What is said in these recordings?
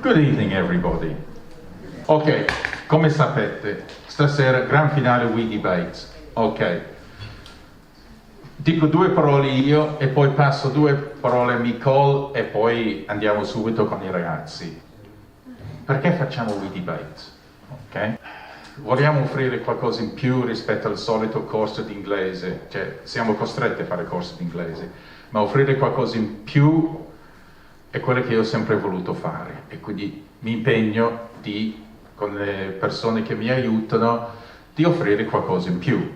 Good evening everybody. Ok, come sapete, stasera gran finale Wedebate. Ok. Dico due parole io e poi passo due parole a Nicole e poi andiamo subito con i ragazzi. Perché facciamo Wedebate? Ok? Vogliamo offrire qualcosa in più rispetto al solito corso di inglese, cioè siamo costretti a fare corso di inglese, ma offrire qualcosa in più è quello che io ho sempre voluto fare e quindi mi impegno con le persone che mi aiutano di offrire qualcosa in più.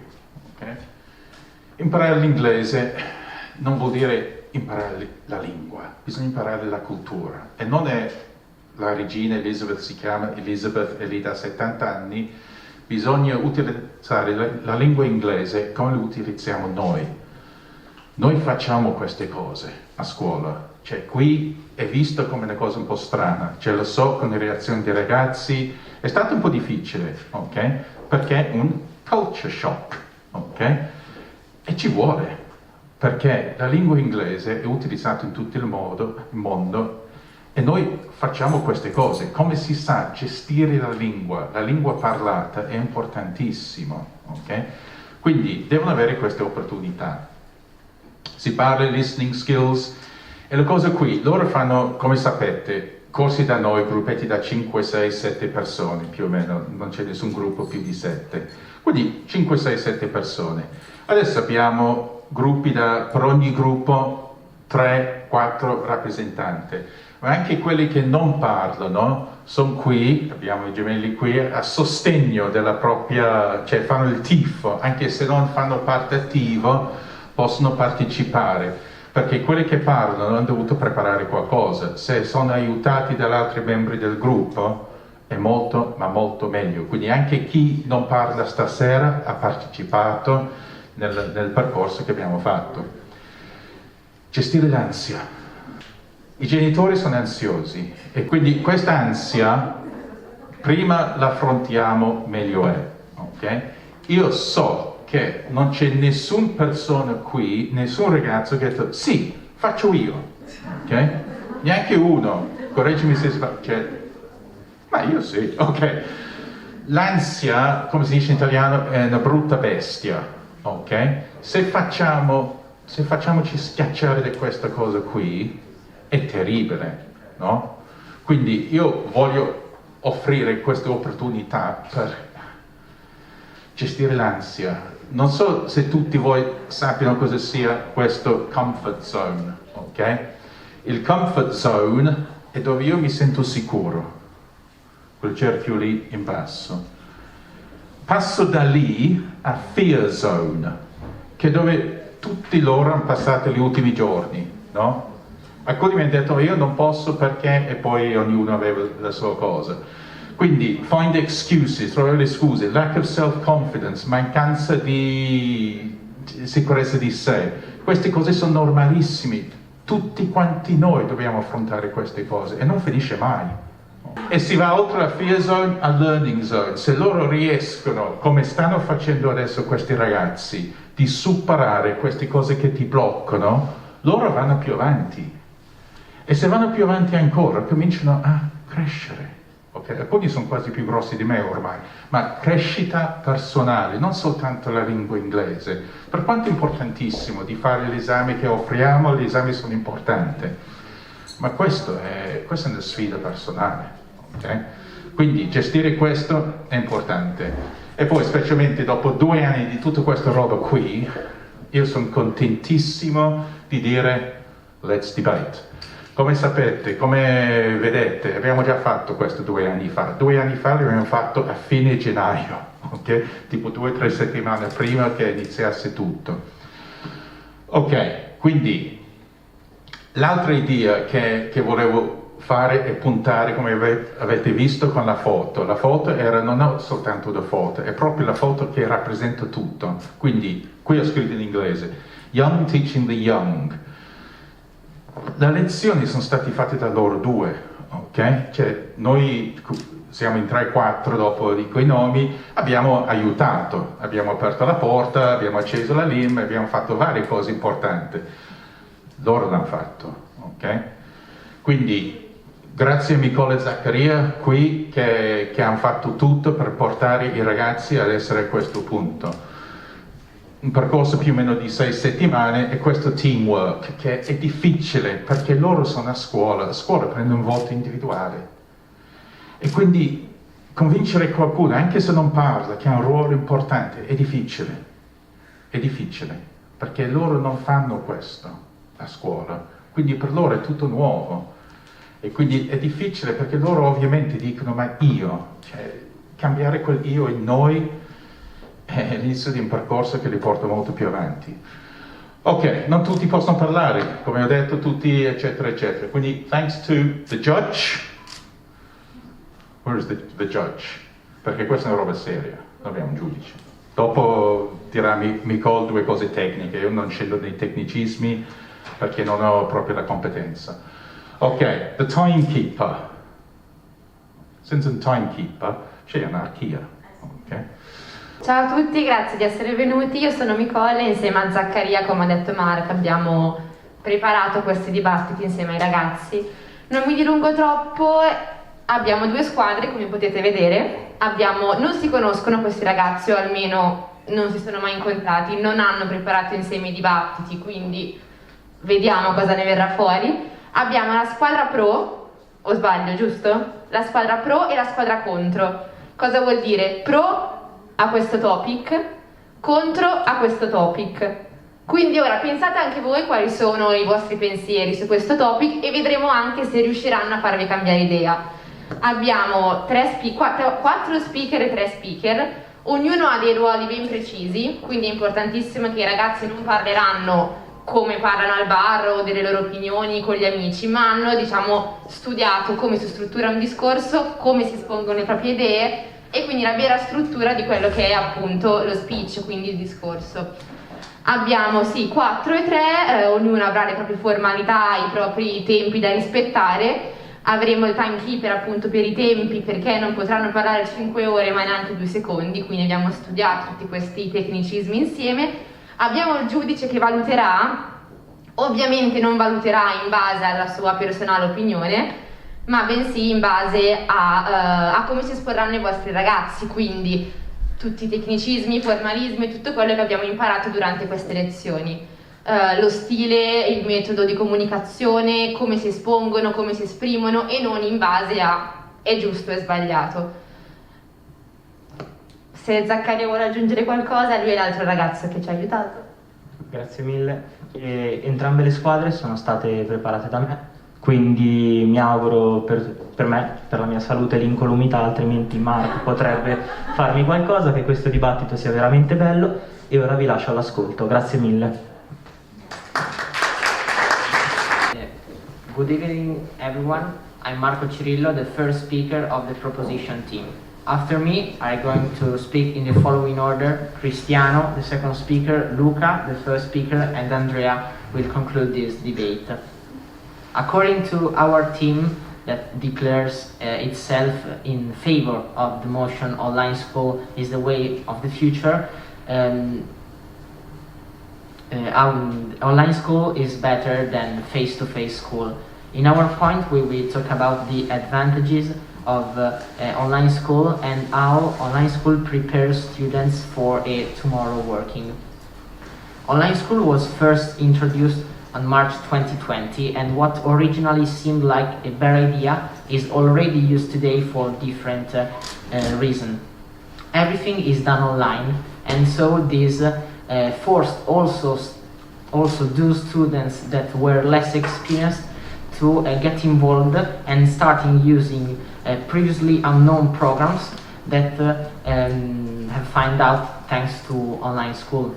Okay? Imparare l'inglese non vuol dire imparare la lingua, bisogna imparare la cultura e non è la regina Elizabeth, si chiama Elizabeth e lì da 70 anni, bisogna utilizzare la lingua inglese come la utilizziamo noi. Noi facciamo queste cose a scuola, cioè qui è visto come una cosa un po' strana, cioè lo so con le reazioni dei ragazzi, è stato un po' difficile, ok? Perché è un culture shock, ok? E ci vuole, perché la lingua inglese è utilizzata in tutto il mondo e noi facciamo queste cose. Come si sa gestire la lingua parlata è importantissimo, ok? Quindi devono avere queste opportunità. Si parla di listening skills e le cose qui, loro fanno, come sapete, corsi da noi, gruppetti da 5, 6, 7 persone più o meno, non c'è nessun gruppo più di 7. Quindi 5, 6, 7 persone. Adesso abbiamo gruppi per ogni gruppo 3, 4 rappresentanti. Ma anche quelli che non parlano sono qui, abbiamo i gemelli qui, a sostegno della propria, cioè fanno il tifo, anche se non fanno parte attiva, possono partecipare, perché quelli che parlano hanno dovuto preparare qualcosa. Se sono aiutati dagli altri membri del gruppo è molto, ma molto meglio. Quindi anche chi non parla stasera ha partecipato nel percorso che abbiamo fatto. Gestire l'ansia. I genitori sono ansiosi e quindi questa ansia prima la affrontiamo meglio è, ok? Io so che non c'è nessuna persona qui, nessun ragazzo che ha detto sì, faccio io, ok? Neanche uno, correggimi se sbaglio, cioè, ma io sì, ok? L'ansia, come si dice in italiano, è una brutta bestia, ok? Se facciamoci schiacciare da questa cosa qui, è terribile, no? Quindi io voglio offrire queste opportunità per gestire l'ansia. Non so se tutti voi sappiano cosa sia questo comfort zone, ok? Il comfort zone è dove io mi sento sicuro, quel cerchio lì in basso. Passo da lì a fear zone, che è dove tutti loro hanno passato gli ultimi giorni, no? Alcuni mi hanno detto io non posso perché, e poi ognuno aveva la sua cosa. Quindi find excuses, trovare le scuse, lack of self-confidence, mancanza di sicurezza di sé. Queste cose sono normalissime, tutti quanti noi dobbiamo affrontare queste cose e non finisce mai. E si va oltre la fear zone al learning zone. Se loro riescono, come stanno facendo adesso questi ragazzi, di superare queste cose che ti bloccano, loro vanno più avanti. E se vanno più avanti ancora, cominciano a crescere. Okay? Alcuni sono quasi più grossi di me ormai, ma crescita personale, non soltanto la lingua inglese. Per quanto è importantissimo di fare l'esame che offriamo, gli esami sono importanti, ma questa è una sfida personale. Okay? Quindi gestire questo è importante. E poi, specialmente dopo 2 anni di tutta questa roba qui, io sono contentissimo di dire let's debate. Come sapete, come vedete, abbiamo già fatto questo 2 anni fa. 2 anni fa l'abbiamo fatto a fine gennaio, ok? Tipo 2 o 3 settimane prima che iniziasse tutto. Ok, quindi l'altra idea che volevo fare e puntare, come avete visto con la foto. La foto era non soltanto una foto, è proprio la foto che rappresenta tutto. Quindi, qui ho scritto in inglese, Young Teaching the Young. Le lezioni sono state fatte da loro 2, ok? Cioè, noi siamo in 3-4 dopo di quei nomi, abbiamo aiutato, abbiamo aperto la porta, abbiamo acceso la LIM, abbiamo fatto varie cose importanti. Loro l'hanno fatto, ok? Quindi Grazie a Nicole e Zaccaria qui che hanno fatto tutto per portare i ragazzi ad essere a questo punto. Un percorso più o meno di 6 settimane e questo teamwork che è difficile perché loro sono a scuola prende un voto individuale e quindi convincere qualcuno, anche se non parla, che ha un ruolo importante, è difficile perché loro non fanno questo a scuola, quindi per loro è tutto nuovo e quindi è difficile perché loro ovviamente dicono ma io, cioè, cambiare quel io in noi è l'inizio di un percorso che li porta molto più avanti. Ok, non tutti possono parlare, come ho detto, tutti eccetera eccetera, quindi thanks to the judge. Where is the judge? Perché questa è una roba seria, non abbiamo un giudice. Dopo dirà Nicole 2 cose tecniche, io non scendo nei tecnicismi perché non ho proprio la competenza. Ok, the timekeeper. Senza un timekeeper c'è anarchia. Okay? Ciao a tutti, grazie di essere venuti. Io sono Nicole e insieme a Zaccaria, come ha detto Mark, abbiamo preparato questi dibattiti insieme ai ragazzi. Non mi dilungo troppo, abbiamo 2 squadre, come potete vedere. Non si conoscono questi ragazzi, o almeno non si sono mai incontrati, non hanno preparato insieme i dibattiti, quindi vediamo cosa ne verrà fuori. Abbiamo la squadra pro, o sbaglio, giusto? La squadra pro e la squadra contro. Cosa vuol dire? Pro a questo topic, contro a questo topic. Quindi ora pensate anche voi quali sono i vostri pensieri su questo topic e vedremo anche se riusciranno a farvi cambiare idea. Abbiamo 4 speaker e 3 speaker, ognuno ha dei ruoli ben precisi, quindi è importantissimo che i ragazzi non parleranno come parlano al bar o delle loro opinioni con gli amici, ma hanno, studiato come si struttura un discorso, come si espongono le proprie idee e quindi la vera struttura di quello che è appunto lo speech, quindi il discorso. Abbiamo 4 e 3, ognuno avrà le proprie formalità, i propri tempi da rispettare. Avremo il timekeeper appunto per i tempi, perché non potranno parlare 5 ore ma neanche 2 secondi, quindi abbiamo studiato tutti questi tecnicismi insieme. Abbiamo il giudice che valuterà, ovviamente non valuterà in base alla sua personale opinione, ma bensì in base a come si esporranno i vostri ragazzi, quindi tutti i tecnicismi, i formalismi e tutto quello che abbiamo imparato durante queste lezioni. Lo stile, il metodo di comunicazione, come si espongono, come si esprimono e non in base a è giusto e sbagliato. Se Zaccaria vuole aggiungere qualcosa, lui è l'altro ragazzo che ci ha aiutato. Grazie mille. Entrambe le squadre sono state preparate da me, quindi mi auguro per me, per la mia salute e l'incolumità, altrimenti Mark potrebbe farmi qualcosa, che questo dibattito sia veramente bello e ora vi lascio all'ascolto. Grazie mille. Good evening, everyone. I'm Marco Cirillo, the first speaker of the proposition team. After me, I'm going to speak in the following order: Cristiano, the second speaker, Luca, the first speaker, and Andrea will conclude this debate. According to our team that declares itself in favor of the motion online school is the way of the future, online school is better than face-to-face school. In our point, we will talk about the advantages of online school and how online school prepares students for a tomorrow working. Online school was first introduced on March 2020, and what originally seemed like a bad idea is already used today for different reasons. Everything is done online, and so this forced also those students that were less experienced to get involved and starting using previously unknown programs that have found out thanks to online school.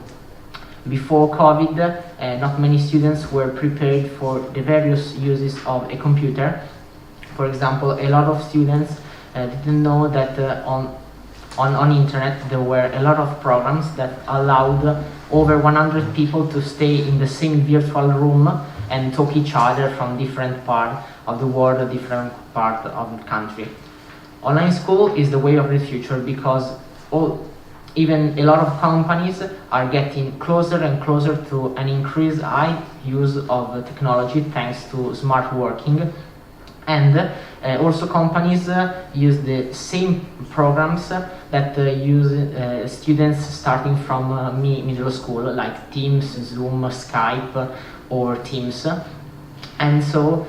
Before COVID, not many students were prepared for the various uses of a computer. For example, a lot of students didn't know that on internet there were a lot of programs that allowed over 100 people to stay in the same virtual room and talk each other from different parts of the world, different part of the country. Online school is the way of the future because even a lot of companies are getting closer and closer to an increased high use of technology thanks to smart working, And also companies use the same programs that use students starting from middle school, like Teams, Zoom, Skype, or Teams. And so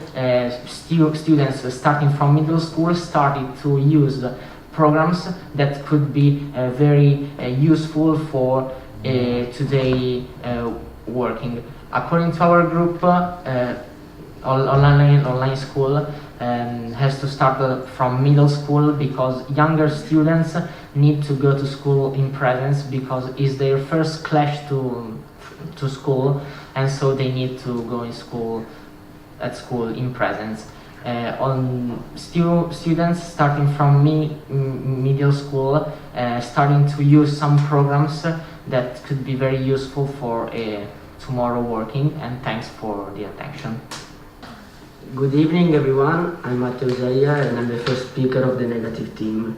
students starting from middle school started to use programs that could be very useful for today working. According to our group, online school has to start from middle school, because younger students need to go to school in presence, because it's their first clash to school, and so they need to go in school in presence. Students starting from middle school starting to use some programs that could be very useful for tomorrow working, and thanks for the attention. Good evening everyone, I'm Matteo Zaia and I'm the first speaker of the negative team.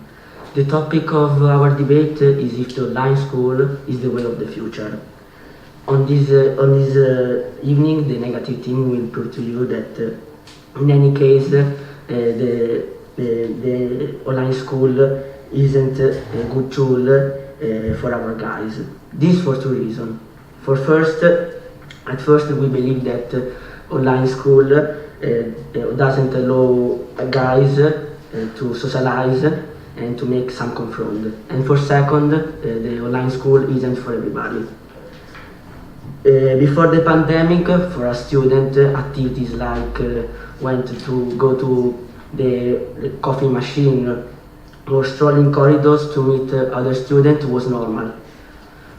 The topic of our debate is if the online school is the way of the future. On this evening, the negative team will prove to you that in any case the online school isn't a good tool for our guys. This for two reasons. At first we believe that online school doesn't allow guys to socialize and to make some confront. And for second, the online school isn't for everybody. Before the pandemic, for a student, activities like went to go to the coffee machine or strolling corridors to meet other students was normal.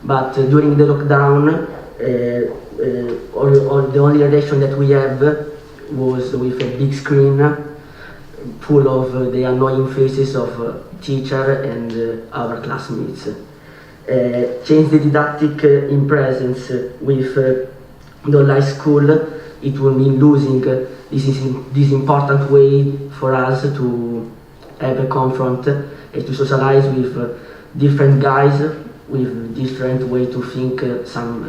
But during the lockdown, the only relation that we have was with a big screen full of the annoying faces of teacher and our classmates. Change the didactic in presence with the online school, it will mean losing this important way for us to have a confront and to socialize with different guys with different way to think some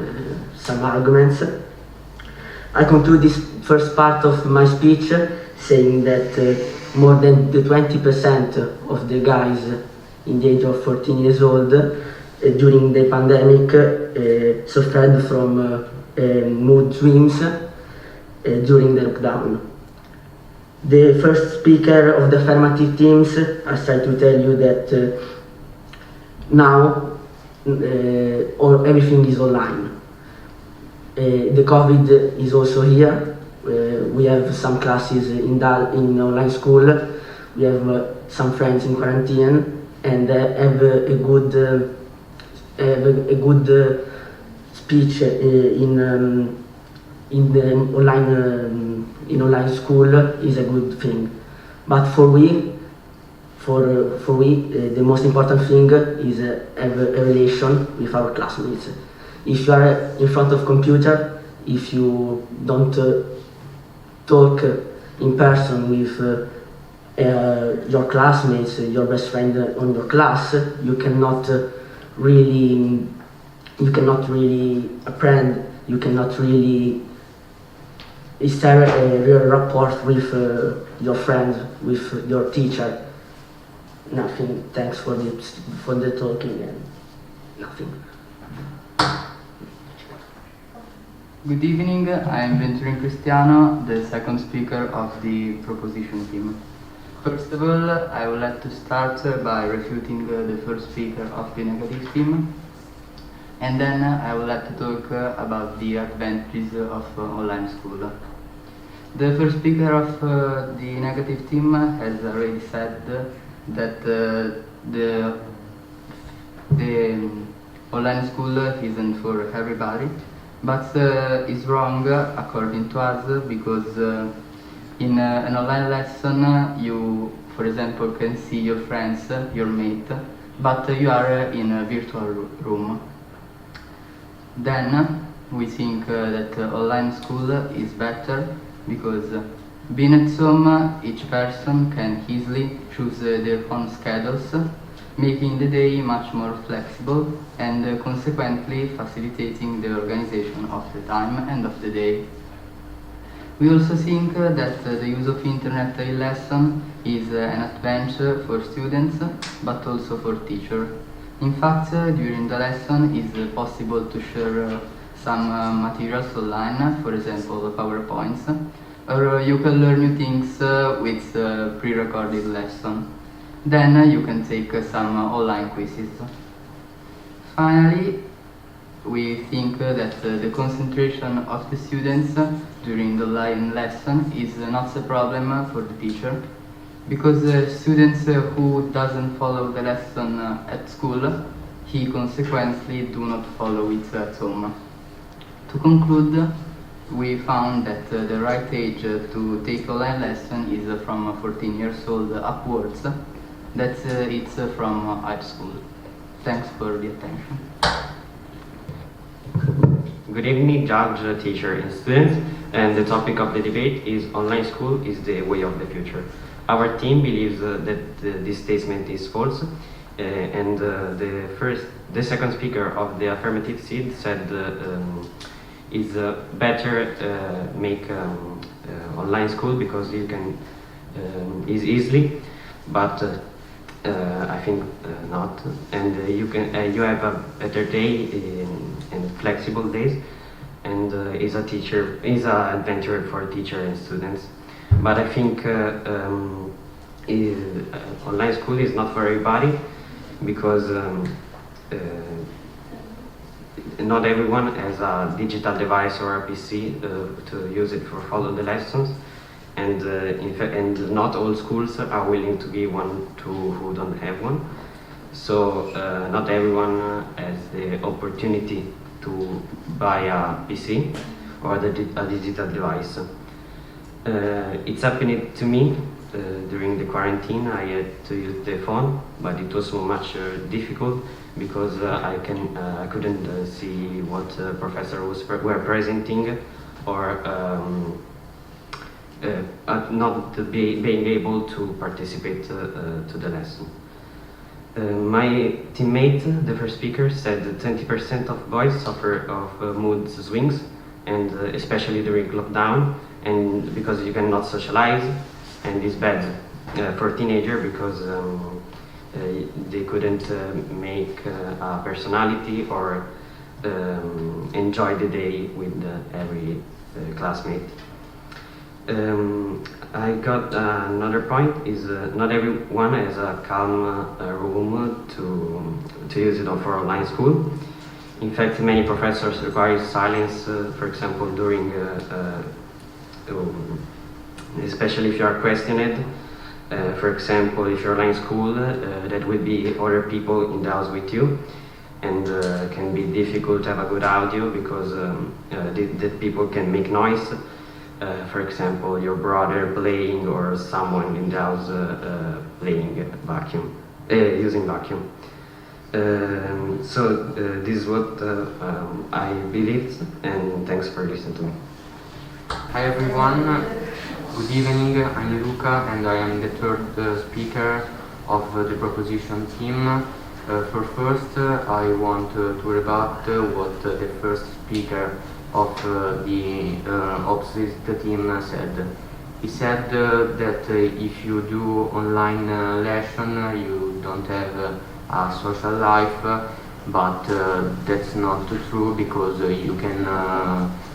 arguments. I conclude this first part of my speech saying that more than the 20% of the guys in the age of 14 years old during the pandemic suffered from mood swings during the lockdown. The first speaker of the affirmative teams has tried to tell you that now everything is online. The COVID is also here. We have some classes in online school. We have some friends in quarantine, and have a good speech in the online school is a good thing. But for we, the most important thing is have a relation with our classmates. If you are in front of computer, if you don't talk in person with your classmates, your best friend on your class, you cannot really apprehend, you cannot really establish a real rapport with your friend, with your teacher. Nothing. Thanks for the talking and nothing. Good evening, I am Venturin Cristiano, the second speaker of the proposition team. First of all, I would like to start by refuting the first speaker of the negative team, and then I would like to talk about the advantages of online school. The first speaker of the negative team has already said that the online school isn't for everybody. But it's wrong according to us, because in an online lesson you, for example, can see your friends, your mate, but you are in a virtual room. Then we think that online school is better, because being at home, each person can easily choose their own schedules, making the day much more flexible and consequently facilitating the organization of the time and of the day. We also think that the use of internet in lesson is an adventure for students, but also for teachers. In fact, during the lesson it is possible to share some materials online, for example PowerPoints, or you can learn new things with pre-recorded lesson. Then you can take some online quizzes. Finally, we think that the concentration of the students during the live lesson is not a problem for the teacher, because students who doesn't follow the lesson at school, he consequently do not follow it at home. To conclude, we found that the right age to take online lesson is from 14 years old upwards. That's it's from high school. Thanks for the attention. Good evening, judge, teacher, and students. And the topic of the debate is online school is the way of the future. Our team believes that this statement is false, and the second speaker of the affirmative side said it's better make online school because you can is easily, but I think not, and you have a better day and flexible days, and is an adventure for teacher and students. But I think online school is not for everybody, because not everyone has a digital device or a PC to use it for follow the lessons, and and not all schools are willing to give one to who don't have one. So not everyone has the opportunity to buy a PC or a digital device. It's happened to me during the quarantine. I had to use the phone, but it was so much difficult because I couldn't see what professors were presenting, or not being able to participate to the lesson. My teammate, the first speaker, said that 20% of boys suffer of mood swings, and especially during lockdown, and because you cannot socialize, and it's bad for teenager because they couldn't make a personality or enjoy the day with every classmate. I got another point is not everyone has a calm room to use it for online school. In fact, many professors require silence, for example, during especially if you are questioned. For example, if you're online school, that will be other people in the house with you, and can be difficult to have a good audio because that people can make noise. For example, your brother playing or someone in the house playing vacuum, using vacuum. So this is what I believed, and thanks for listening to me. Hi everyone, good evening, I'm Luca and I am the third speaker of the proposition team. First, I want to rebut what the first speaker of the opposite team said. He said that if you do online lesson you don't have a social life, but that's not true, because you can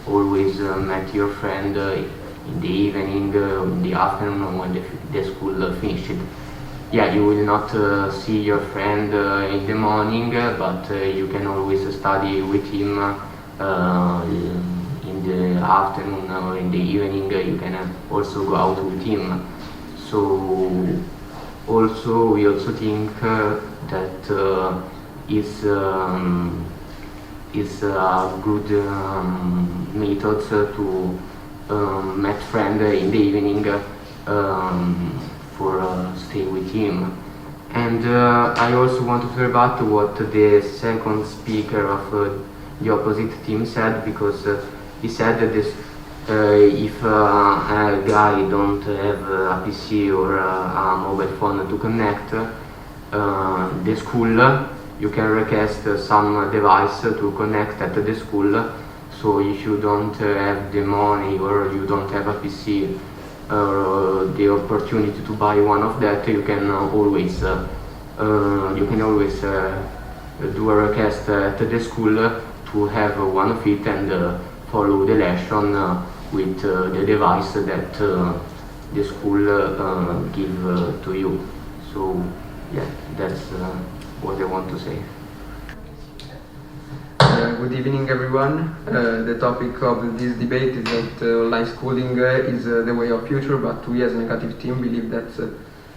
always meet your friend in the evening, in the afternoon when the school finished. Yeah, you will not see your friend in the morning, but you can always study with him in the afternoon or in the evening. You can also go out with him. So we also think that is a good method to meet friend in the evening for stay with him. And I also wanted to rebut what the second speaker of the opposite team said, because he said that if a guy don't have a PC or a mobile phone to connect the school, you can request some device to connect at the school, So if you don't have the money or you don't have a PC or the opportunity to buy one of that, you can always do a request at the school to have one of it and follow the lesson with the device that the school give to you. So yeah, that's what I want to say. Good evening, everyone. The topic of this debate is that online schooling is the way of future, but we as negative team believe that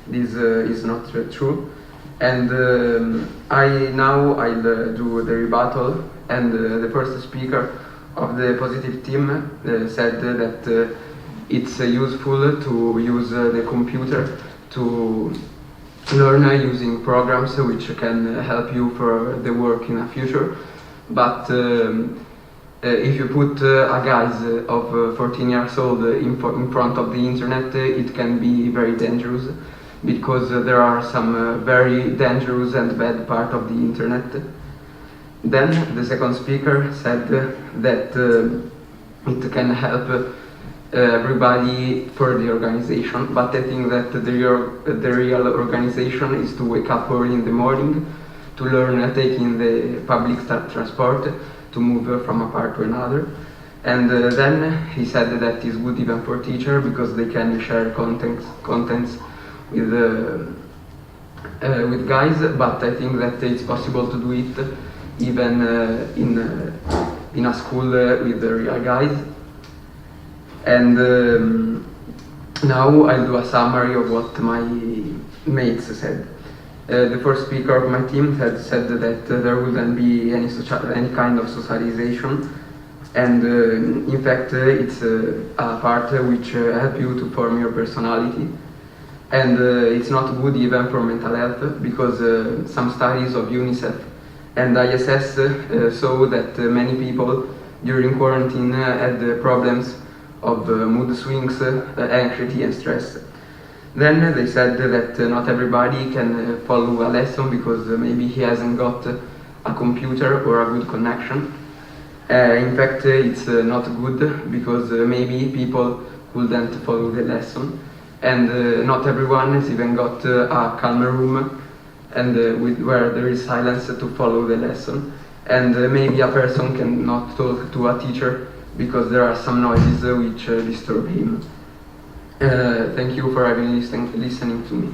this is not true. And I'll do the rebuttal. And the first speaker of the positive team said that it's useful to use the computer to learn using programs which can help you for the work in the future. But if you put a guy of 14 years old in front of the internet, it can be very dangerous, because there are some very dangerous and bad part of the internet. Then the second speaker said that it can help everybody for the organization, but I think that the real organization is to wake up early in the morning, to learn taking the public transport, to move from a part to another. And then he said that it's good even for teachers, because they can share contents with guys, but I think that it's possible to do it even in a school with the real guys. And now I'll do a summary of what my mates said. The first speaker of my team had said that there wouldn't be any kind of socialization, and in fact it's a part which helps you to form your personality, and it's not good even for mental health, because some studies of UNICEF and ISS show that many people during quarantine had problems of mood swings, anxiety and stress. Then they said that not everybody can follow a lesson, because maybe he hasn't got a computer or a good connection. In fact, it's not good, because maybe people couldn't follow the lesson, and not everyone has even got a calm room and where there is silence to follow the lesson. And maybe a person cannot talk to a teacher because there are some noises which disturb him. Thank you for having listening to me.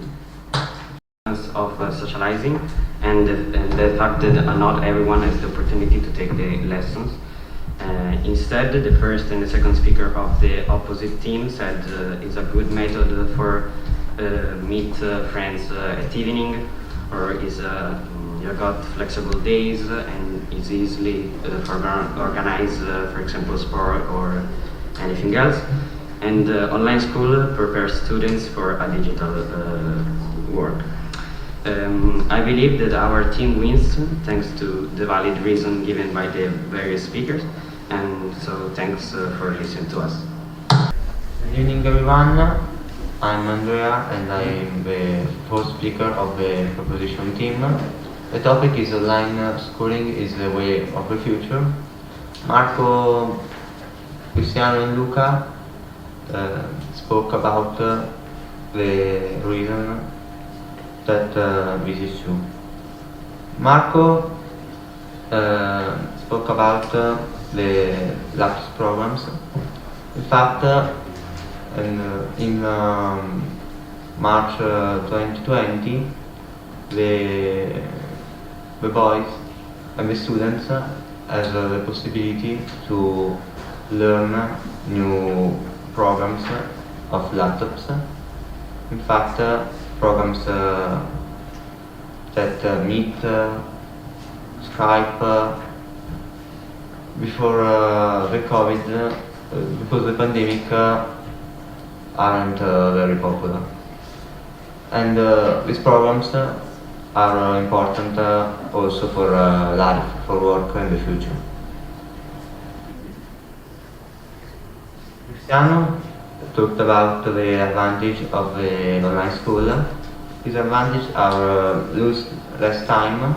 Of socializing and the fact that not everyone has the opportunity to take the lessons. Instead, the first and the second speaker of the opposite team said it's a good method for meet friends at evening, or is you got flexible days and it's easily for organize, for example, sport or anything else. And online school prepares students for a digital world. I believe that our team wins thanks to the valid reason given by the various speakers, and so thanks for listening to us. Good evening, everyone. I'm Andrea and I'm the fourth speaker of the proposition team. The topic is online schooling is the way of the future. Marco, Cristiano and Luca spoke about the reason that this is true. Marco spoke about the lapse programs. In fact, in March 2020, the boys and the students have the possibility to learn new programs of laptops. In fact, programs that Meet, Skype, before the COVID, before the pandemic, aren't very popular. And these programs are important also for life, for work in the future. Cristiano talked about the advantage of the online school. His advantages are lose less time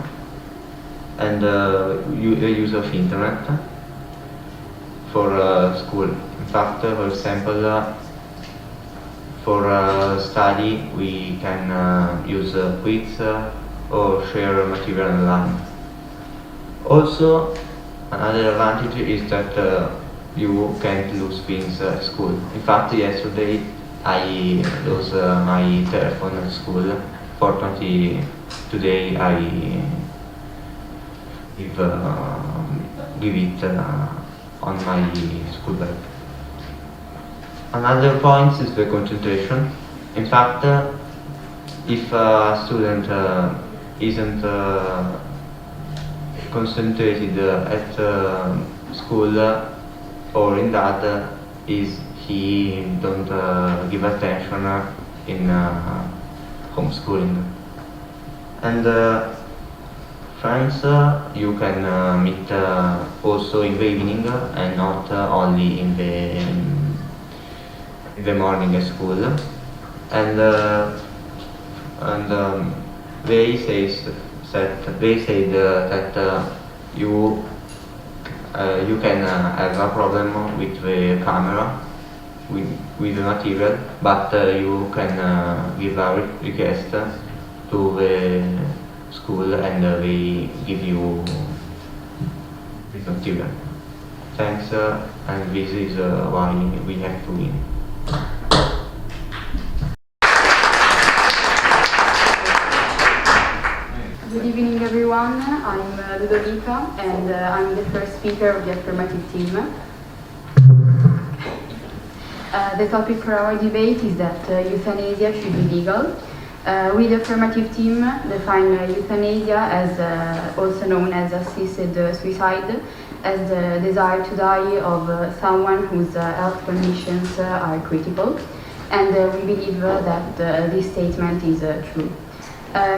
and the use of internet. for school. In fact, for example, for study we can use quiz or share material online. Also, another advantage is that you can't lose things at school. In fact, yesterday I lost my telephone at school. Fortunately, today I give it on my school bag. Another point is the concentration. In fact, if a student isn't concentrated at school or in that, he don't give attention in homeschooling. And friends you can meet also in the evening and not only in the morning at school. And they said that you can have a problem with the camera, with the material, but you can give a request to the school and they give you the material. Thanks, and this is why we have to win. Good evening everyone, I'm Ludovica and I'm the first speaker of the affirmative team. The topic for our debate is that euthanasia should be legal. We, the affirmative team, define euthanasia as also known as assisted suicide, as the desire to die of someone whose health conditions are critical, and we believe that this statement is true.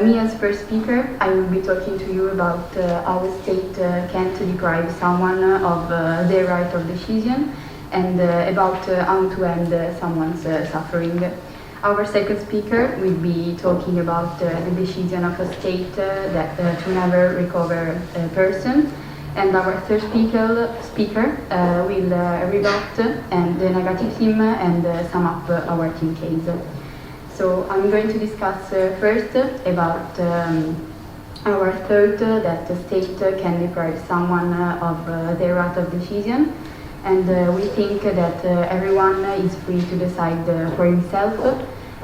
Me as first speaker, I will be talking to you about how a state can't deprive someone of their right of decision and about how to end someone's suffering. Our second speaker will be talking about the decision of a state that to never recover a person. And our third speaker will rebut and the negative team and sum up our team case. So I'm going to discuss first about our thought that the state can deprive someone of their right of decision. And we think that everyone is free to decide for himself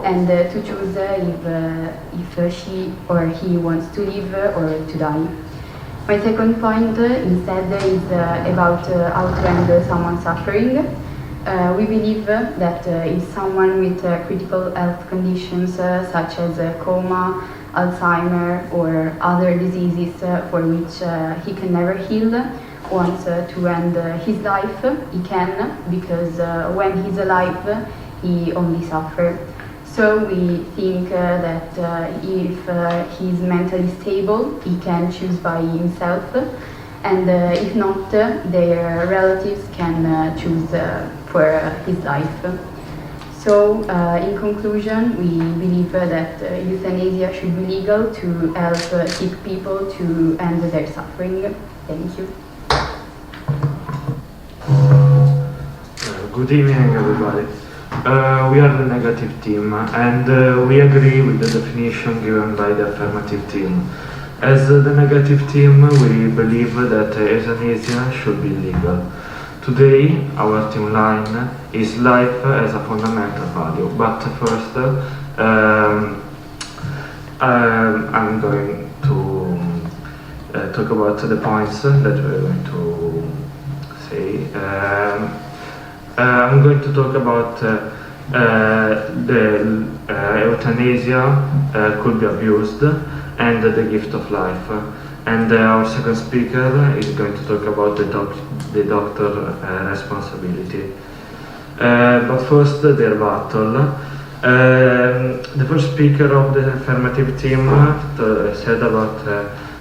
and to choose if she or he wants to live or to die. My second point instead is about how to end someone's suffering. We believe that if someone with critical health conditions such as coma, Alzheimer or other diseases for which he can never heal wants to end his life, he can, because when he's alive he only suffers. So we think that if he's mentally stable, he can choose by himself, and if not, their relatives can choose for his life. So, in conclusion, we believe that euthanasia should be legal to help sick people to end their suffering. Thank you. Good evening, everybody. We are the negative team, and we agree with the definition given by the affirmative team. As the negative team, we believe that euthanasia should be legal. Today, our team line is life as a fundamental value, but first, I'm going to talk about the points that we're going to say. I'm going to talk about the euthanasia could be abused and the gift of life. And our second speaker is going to talk about the doctor responsibility. But first, the rebuttal. The first speaker of the affirmative team said about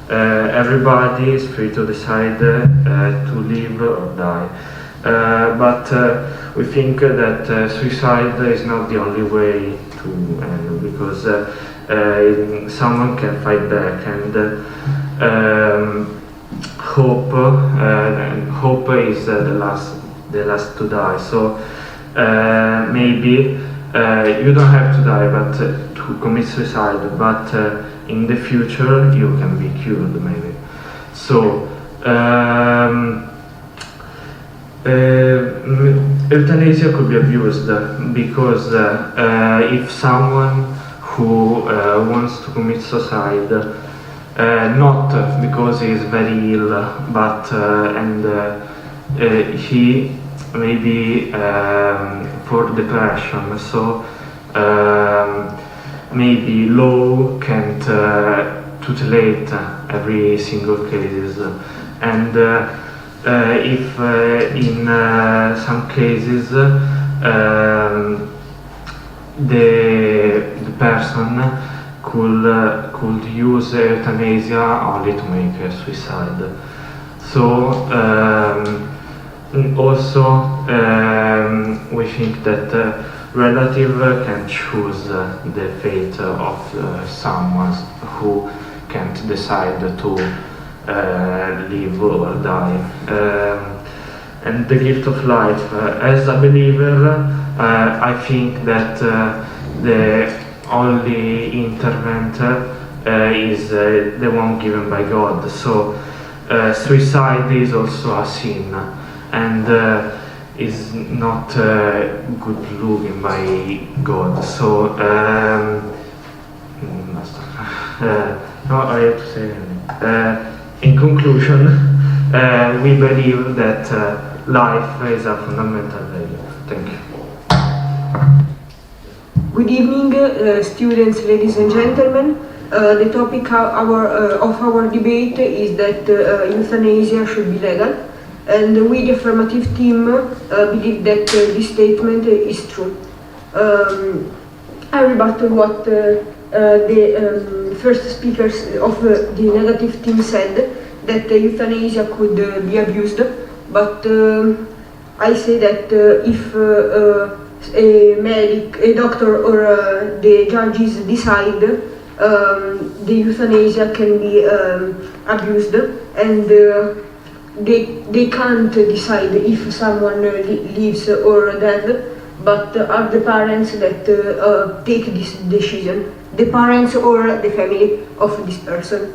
everybody is free to decide to live or die. But we think that suicide is not the only way to end, because someone can fight back, and hope is the last the last to die. So maybe you don't have to die, but to commit suicide. But in the future, you can be cured, maybe. So. Euthanasia could be abused because if someone who wants to commit suicide, not because he is very ill, but he maybe for depression, so maybe law can't tutelate every single cases, and if in some cases the person could use euthanasia only to make a suicide. So also we think that relative can choose the fate of someone who can't decide to live or die. And the gift of life. As a believer, I think that the only intervent is the one given by God. So suicide is also a sin, and is not good looking by God. So no, I have to say in conclusion, we believe that life is a fundamental value. Thank you. Good evening, students, ladies and gentlemen. The topic of our debate is that euthanasia should be legal, and we, the affirmative team, believe that this statement is true. I rebuttal what the first speakers of the negative team said, that euthanasia could be abused, but I say that if a doctor or the judges decide, the euthanasia can be abused, and they can't decide if someone lives or dead, but are the parents that take this decision, the parents or the family of this person.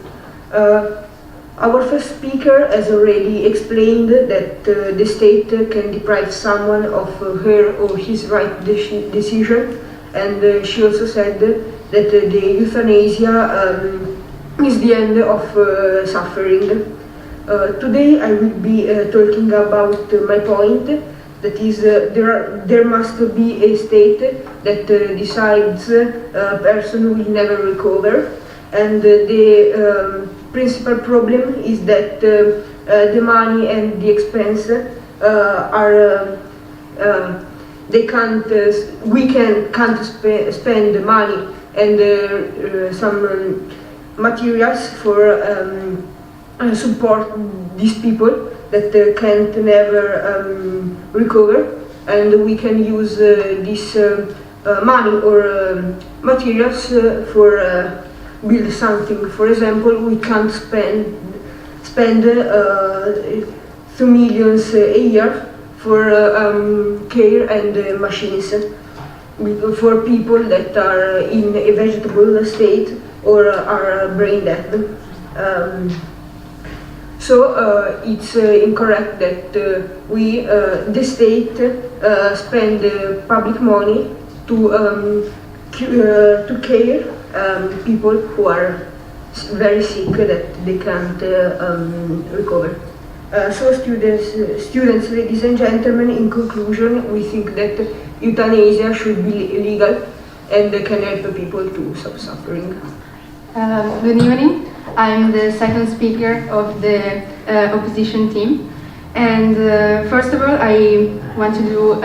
Our first speaker has already explained that the state can deprive someone of her or his right decision, and she also said that the euthanasia is the end of suffering. Today I will be talking about my point, that is there must be a state that decides a person will never recover, and the principal problem is that the money and the expense we can't spend money and some materials for support these people that can't never recover, and we can use this money or materials for build something. For example, we can't spend 2 million a year for care and machines for people that are in a vegetable state or are brain dead. So it's incorrect that the state spend public money to care people who are very sick that they can't recover. So students, ladies and gentlemen, in conclusion, we think that euthanasia should be legal and can help people to stop suffering. Good evening. I'm the second speaker of the opposition team, and first of all, I want to do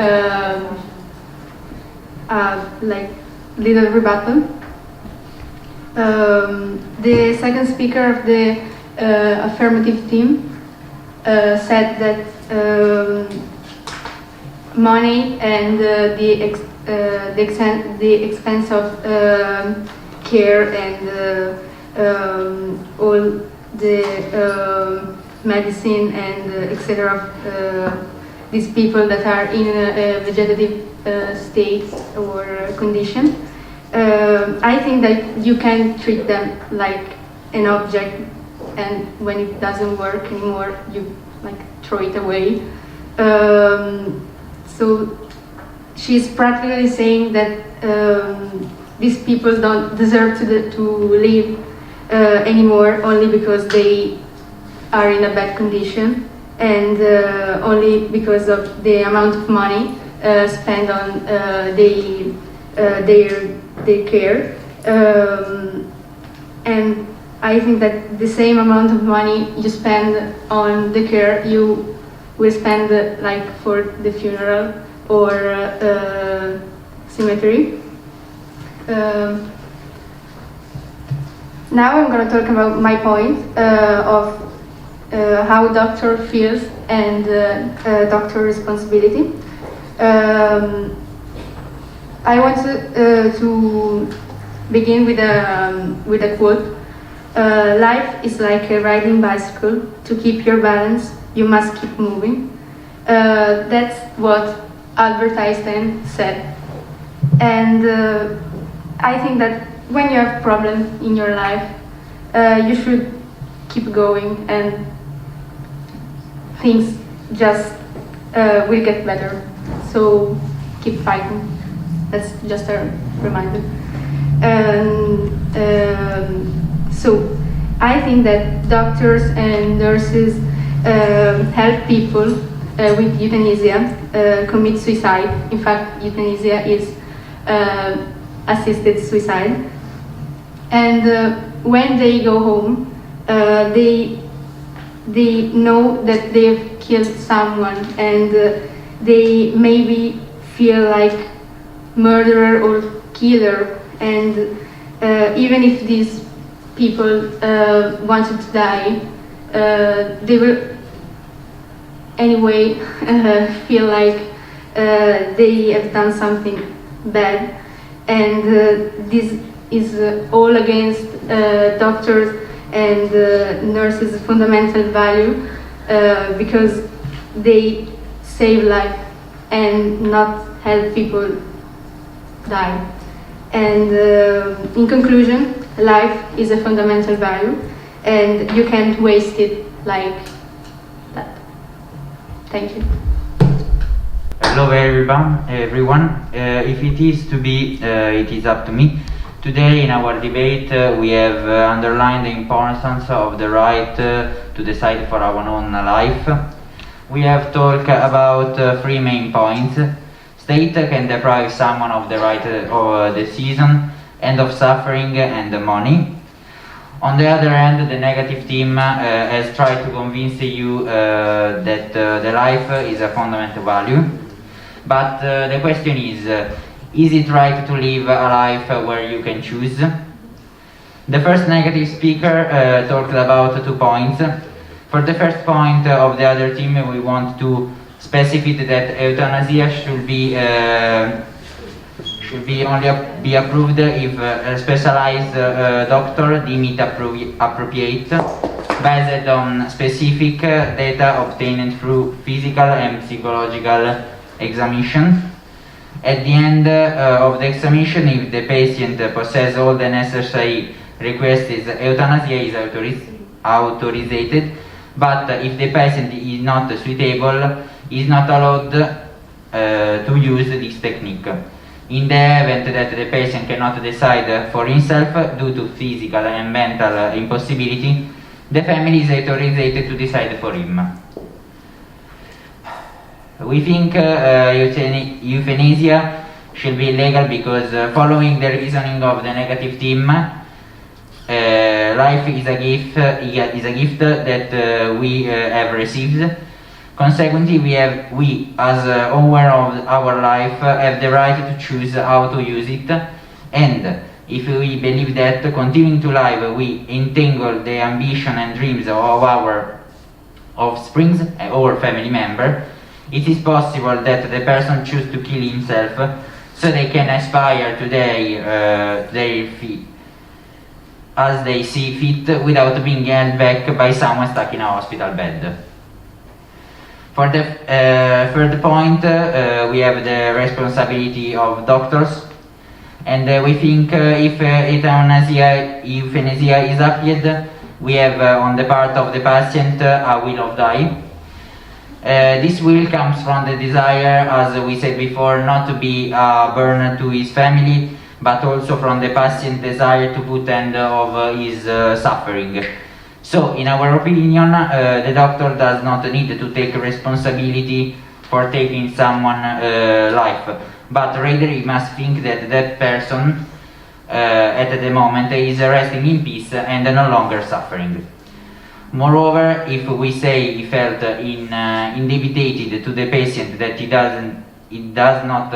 like little rebuttal. The second speaker of the affirmative team said that money and the expense of care and all the medicine and etc. these people that are in a vegetative state or condition. I think that you can treat them like an object, and when it doesn't work anymore, you like throw it away. So she's practically saying that these people don't deserve to live anymore only because they are in a bad condition, and only because of the amount of money spent on their care. And I think that the same amount of money you spend on the care, you will spend like for the funeral or cemetery. Now I'm going to talk about my point of how doctor feels and doctor responsibility. I want to begin with a quote. Life is like a riding bicycle. To keep your balance, you must keep moving. That's what Albert Einstein said. And I think that when you have problems in your life, you should keep going, and things just will get better. So keep fighting. That's just a reminder. So I think that doctors and nurses help people with euthanasia commit suicide. In fact, euthanasia is assisted suicide. And when they go home, they know that they've killed someone, and they maybe feel like murderer or killer. And even if these people wanted to die, they will anyway feel like they have done something bad. And this is all against doctors and nurses' fundamental value, because they save life and not help people die. And in conclusion, life is a fundamental value, and you can't waste it like that. Thank you. Hello everyone. If it is to be, it is up to me. Today in our debate we have underlined the importance of the right to decide for our own life. We have talked about three main points. State can deprive someone of the right of decision and of suffering and money. On the other hand, the negative team has tried to convince you that the life is a fundamental value. But the question is it right to live a life where you can choose? The first negative speaker talked about 2 points. For the first point of the other team, we want to specify that euthanasia should be only be approved if a specialized doctor deem it appropriate, based on specific data obtained through physical and psychological examination. At the end of the examination, if the patient possesses all the necessary requests, euthanasia is authorized, but if the patient is not suitable, is not allowed to use this technique. In the event that the patient cannot decide for himself due to physical and mental impossibility, the family is authorized to decide for him. We think euthanasia should be legal because following the reasoning of the negative team, life is a gift that we have received. Consequently, we as owner of our life have the right to choose how to use it, and if we believe that continuing to live we entangle the ambition and dreams of our offspring or family member, it is possible that the person choose to kill himself so they can aspire to their feet as they see fit without being held back by someone stuck in a hospital bed. For the third point, we have the responsibility of doctors, and we think if euthanasia is applied, we have on the part of the patient a will of die. This will comes from the desire, as we said before, not to be a burden to his family, but also from the patient desire to put end of his suffering. So, in our opinion, the doctor does not need to take responsibility for taking someone's life, but rather he must think that that person at the moment is resting in peace and no longer suffering. Moreover, if we say he felt indebted to the patient that he does not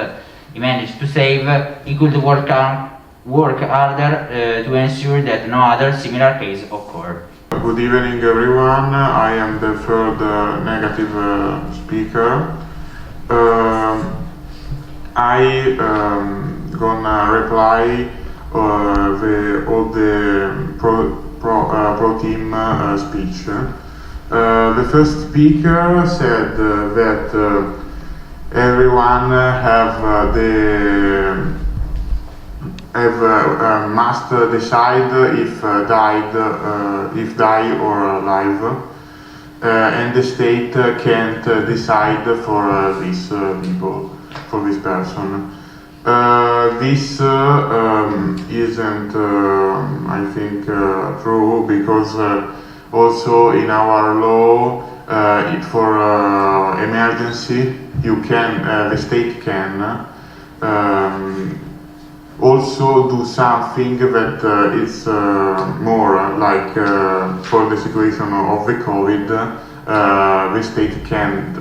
manage to save, he could work harder to ensure that no other similar case occur. Good evening, everyone. I am the third negative speaker. I gonna reply all the pro team speech. The first speaker said that everyone must decide if die or alive, and the state can't decide for this people, for this person. This isn't, I think, true, because also in our law, for emergency, the state can also do something that is more like for the situation of the COVID, the state can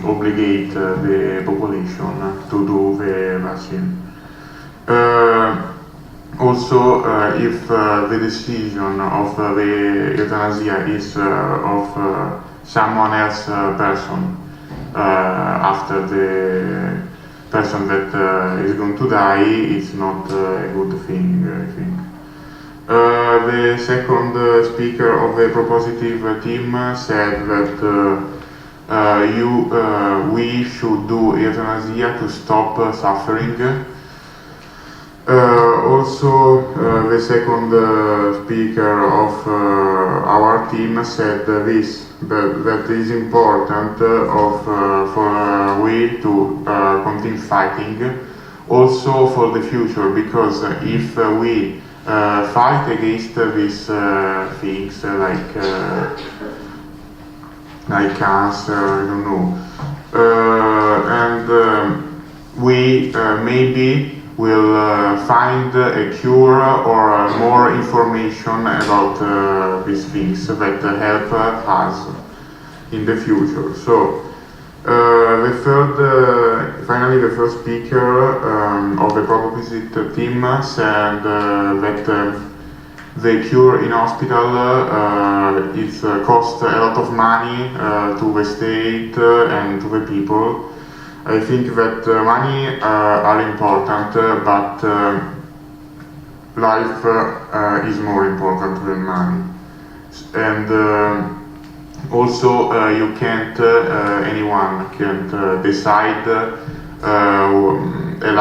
obligate the population to do the vaccine. Also, if the decision of the euthanasia is of someone else person after the person that is going to die, it's not a good thing, I think. The second speaker of the propositive team said that we should do euthanasia to stop suffering. Also, the second speaker of our team said that is important for we to continue fighting, also for the future, because if we fight against these things like cancer, I don't know, and we maybe will find a cure or more information about these things that help us in the future. So, finally, the first speaker of the proposite team said that the cure in hospital costs a lot of money to the state and to the people. I think that money are important, but life is more important than money. And also, anyone can't decide that a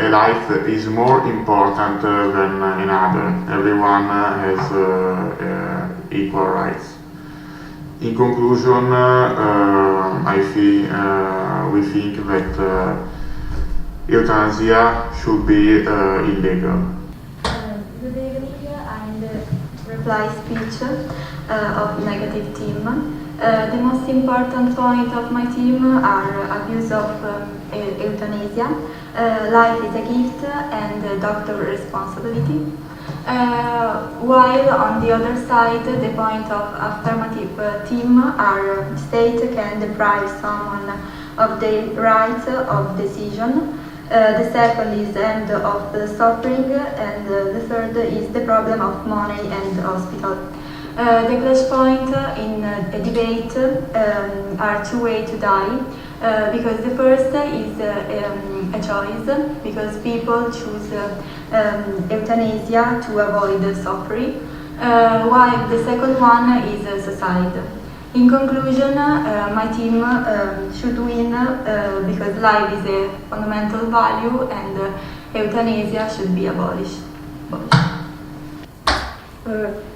life is more important than another. Everyone has equal rights. In conclusion, we think that euthanasia should be illegal. Good evening, I'm the reply speech of negative team. The most important point of my team are abuse of euthanasia, life is a gift, and doctor responsibility. While on the other side, the point of affirmative team are state can deprive someone of the right of decision. The second is end of the suffering, and the third is the problem of money and hospital. The clash point in a debate are two ways to die, because the first is a choice, because people choose euthanasia to avoid suffering, while the second one is suicide. In conclusion, my team should win because life is a fundamental value and euthanasia should be abolished.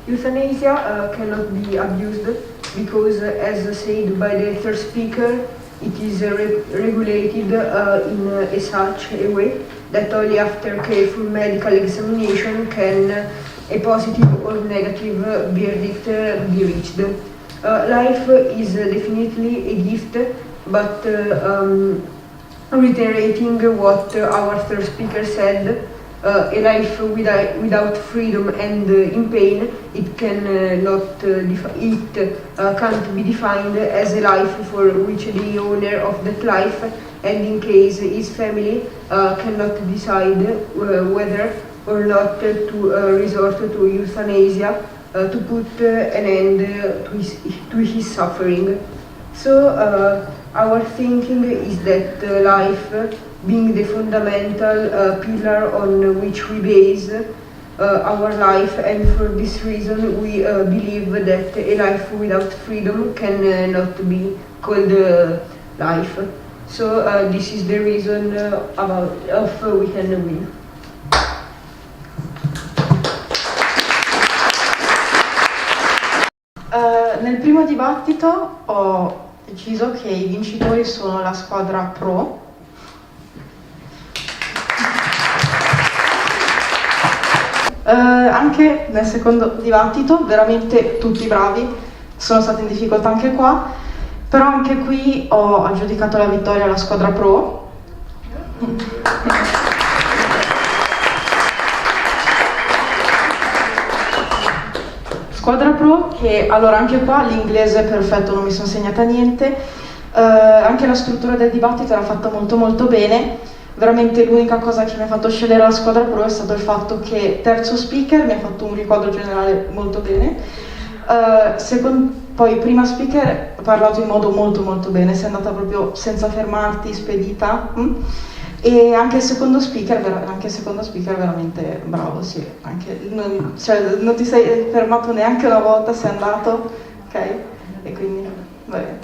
Euthanasia cannot be abused because, as said by the third speaker, it is regulated in such a way that only after careful medical examination can a positive or negative verdict be reached. Life is definitely a gift, but reiterating what our third speaker said, a life without freedom and in pain, it can't be defined as a life for which the owner of that life, and in case his family cannot decide whether or not to resort to euthanasia to put an end to his suffering. So our thinking is that life, being the fundamental pillar on which we base our life, and for this reason we believe that a life without freedom cannot be called life. So this is the reason of We Can Win. Nel primo dibattito ho deciso che i vincitori sono la squadra pro. Anche nel secondo dibattito veramente tutti bravi, sono stati in difficoltà anche qua, però anche qui ho aggiudicato la vittoria alla squadra pro. Squadra pro che, allora anche qua l'inglese è perfetto, non mi sono segnata niente, anche la struttura del dibattito era fatta molto molto bene. Veramente l'unica cosa che mi ha fatto scegliere la squadra pro è stato il fatto che terzo speaker mi ha fatto un riquadro generale molto bene, poi prima speaker ha parlato in modo molto molto bene, sei andata proprio senza fermarti, spedita, e anche il secondo speaker veramente bravo, sì, non ti sei fermato neanche una volta, sei andato, ok? E quindi, vabbè.